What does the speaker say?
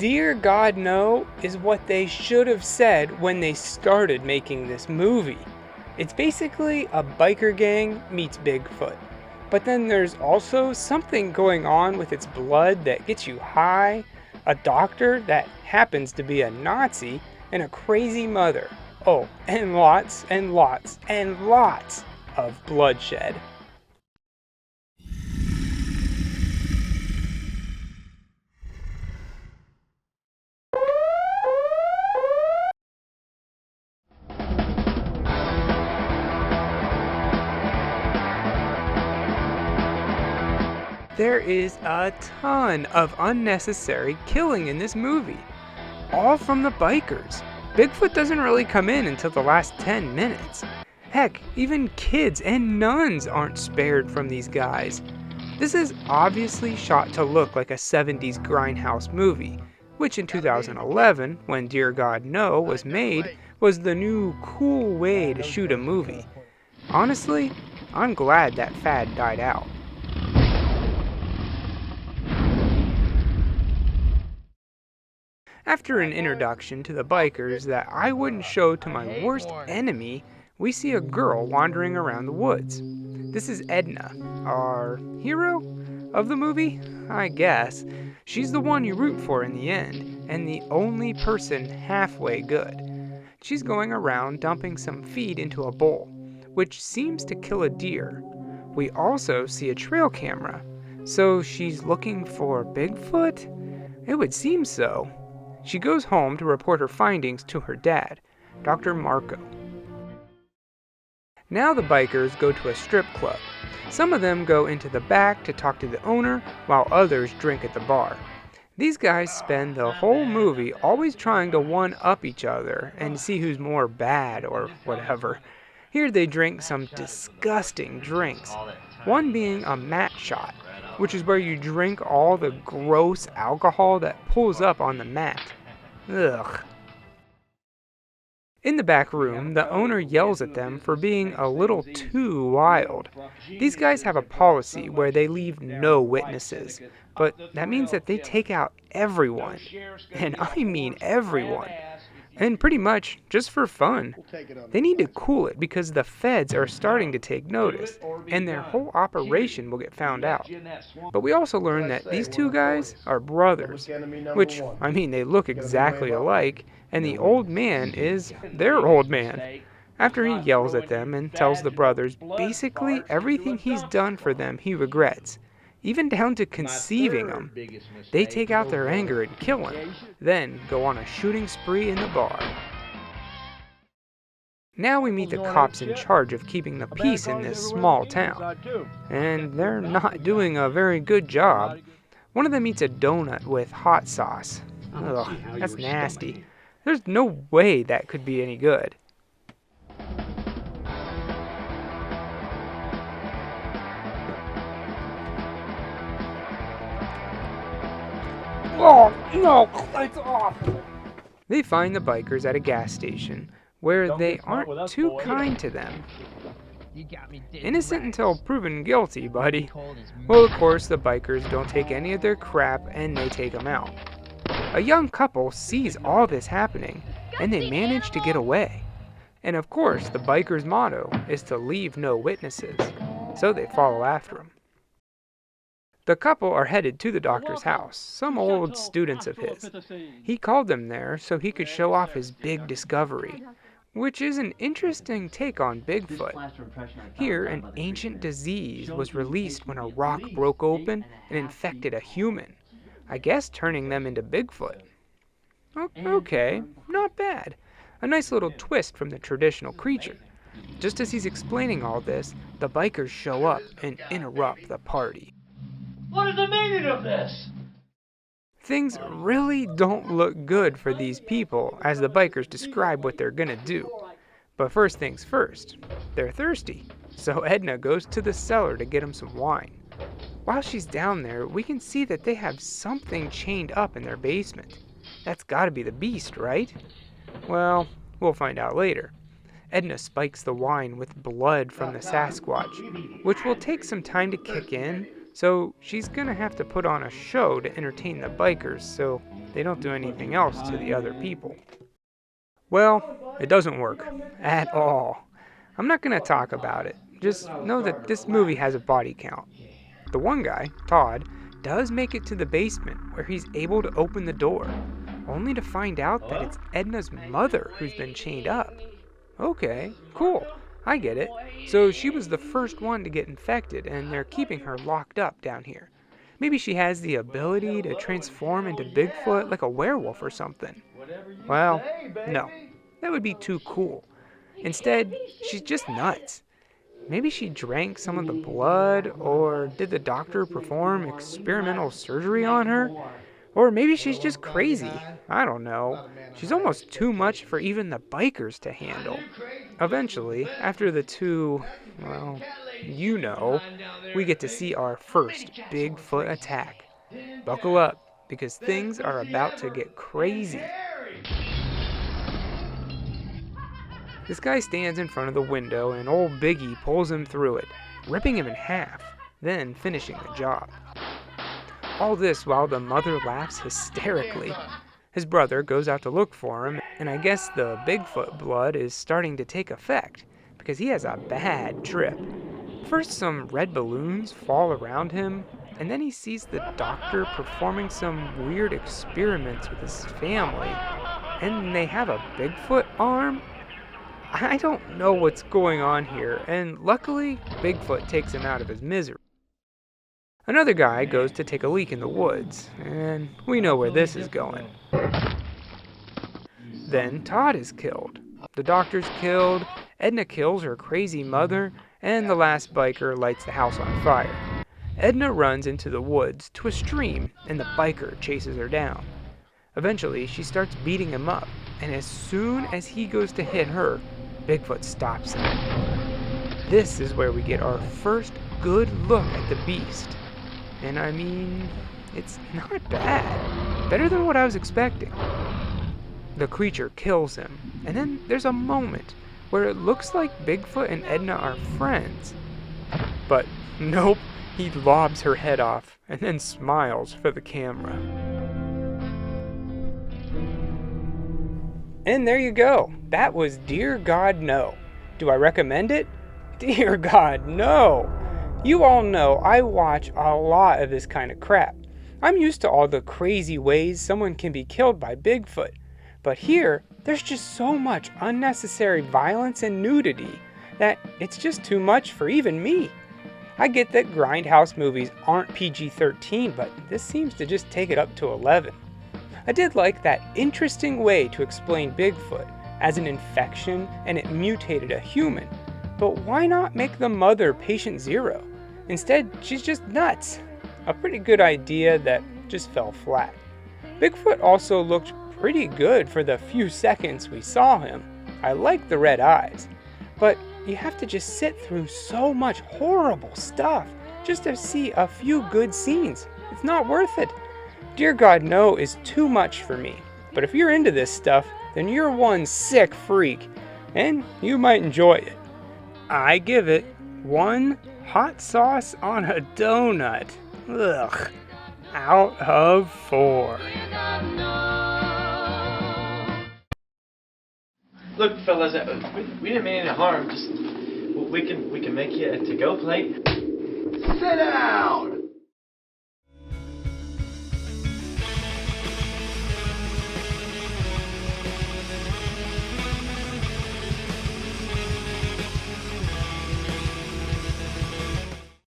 Dear God No is what they should have said when they started making this movie. It's basically a biker gang meets Bigfoot. But then there's also something going on with its blood that gets you high, a doctor that happens to be a Nazi, and a crazy mother. Oh, and lots and lots and lots of bloodshed. There is a ton of unnecessary killing in this movie, all from the bikers. Bigfoot doesn't really come in until the last 10 minutes. Heck, even kids and nuns aren't spared from these guys. This is obviously shot to look like a 70s grindhouse movie, which in 2011, when Dear God No was made, was the new cool way to shoot a movie. Honestly, I'm glad that fad died out. After an introduction to the bikers that I wouldn't show to my worst enemy, we see a girl wandering around the woods. This is Edna, our hero of the movie, I guess. She's the one you root for in the end, and the only person halfway good. She's going around dumping some feed into a bowl, which seems to kill a deer. We also see a trail camera, so she's looking for Bigfoot? It would seem so. She goes home to report her findings to her dad, Dr. Marco. Now the bikers go to a strip club. Some of them go into the back to talk to the owner, while others drink at the bar. These guys spend the whole movie always trying to one-up each other and see who's more bad or whatever. Here they drink some disgusting drinks, one being a mat shot, which is where you drink all the gross alcohol that pulls up on the mat. Ugh. In the back room, the owner yells at them for being a little too wild. These guys have a policy where they leave no witnesses, but that means that they take out everyone. And I mean everyone. And pretty much just for fun. They need to cool it because the feds are starting to take notice, and their whole operation will get found out. But we also learn that these two guys are brothers, which, I mean, they look exactly alike, and the old man is their old man. After he yells at them and tells the brothers basically everything he's done for them he regrets, even down to conceiving them, they take out their anger and kill him, then go on a shooting spree in the bar. Now we meet the cops in charge of keeping the peace in this small town, and they're not doing a very good job. One of them eats a donut with hot sauce. Ugh, that's nasty. There's no way that could be any good. Oh, no, it's awful. They find the bikers at a gas station where they aren't too kind to them. Innocent until proven guilty, buddy. Well, of course, the bikers don't take any of their crap and they take them out. A young couple sees all this happening and they manage to get away. And of course, the bikers' motto is to leave no witnesses, so they follow after them. The couple are headed to the doctor's house, some old students of his. He called them there so he could show off his big discovery, which is an interesting take on Bigfoot. Here, an ancient disease was released when a rock broke open and infected a human, I guess turning them into Bigfoot. Okay, not bad. A nice little twist from the traditional creature. Just as he's explaining all this, the bikers show up and interrupt the party. What is the meaning of this? Things really don't look good for these people as the bikers describe what they're gonna do. But first things first, they're thirsty, so Edna goes to the cellar to get them some wine. While she's down there, we can see that they have something chained up in their basement. That's gotta be the beast, right? Well, we'll find out later. Edna spikes the wine with blood from the Sasquatch, which will take some time to kick in, so she's gonna have to put on a show to entertain the bikers, so they don't do anything else to the other people. Well, it doesn't work. At all. I'm not going to talk about it. Just know that this movie has a body count. The one guy, Todd, does make it to the basement where he's able to open the door, only to find out that it's Edna's mother who's been chained up. Okay, cool. I get it. So she was the first one to get infected, and they're keeping her locked up down here. Maybe she has the ability to transform into Bigfoot like a werewolf or something. Well, no. That would be too cool. Instead, she's just nuts. Maybe she drank some of the blood, or did the doctor perform experimental surgery on her? Or maybe she's just crazy. I don't know. She's almost too much for even the bikers to handle. Eventually, after the two, well, you know, we get to see our first Bigfoot attack. Buckle up, because things are about to get crazy. This guy stands in front of the window and old Biggie pulls him through it, ripping him in half, then finishing the job. All this while the mother laughs hysterically. His brother goes out to look for him, and I guess the Bigfoot blood is starting to take effect, because he has a bad trip. First some red balloons fall around him, and then he sees the doctor performing some weird experiments with his family, and they have a Bigfoot arm. I don't know what's going on here, and luckily, Bigfoot takes him out of his misery. Another guy goes to take a leak in the woods, and we know where this is going. Then Todd is killed. The doctor's killed, Edna kills her crazy mother, and the last biker lights the house on fire. Edna runs into the woods to a stream, and the biker chases her down. Eventually, she starts beating him up, and as soon as he goes to hit her, Bigfoot stops him. This is where we get our first good look at the beast. And I mean, it's not bad. Better than what I was expecting. The creature kills him, and then there's a moment where it looks like Bigfoot and Edna are friends. But nope, he lobs her head off and then smiles for the camera. And there you go. That was Dear God No. Do I recommend it? Dear God, no. You all know I watch a lot of this kind of crap. I'm used to all the crazy ways someone can be killed by Bigfoot. But here, there's just so much unnecessary violence and nudity that it's just too much for even me. I get that grindhouse movies aren't PG-13, but this seems to just take it up to 11. I did like that interesting way to explain Bigfoot as an infection and it mutated a human. But why not make the mother patient zero? Instead, she's just nuts. A pretty good idea that just fell flat. Bigfoot also looked pretty good for the few seconds we saw him. I like the red eyes. But you have to just sit through so much horrible stuff just to see a few good scenes. It's not worth it. Dear God No is too much for me. But if you're into this stuff, then you're one sick freak, and you might enjoy it. I give it 1 hot sauce on a donut. Ugh. Out of 4. Look, fellas, we didn't mean any harm. Just we can make you a to-go plate. Sit down!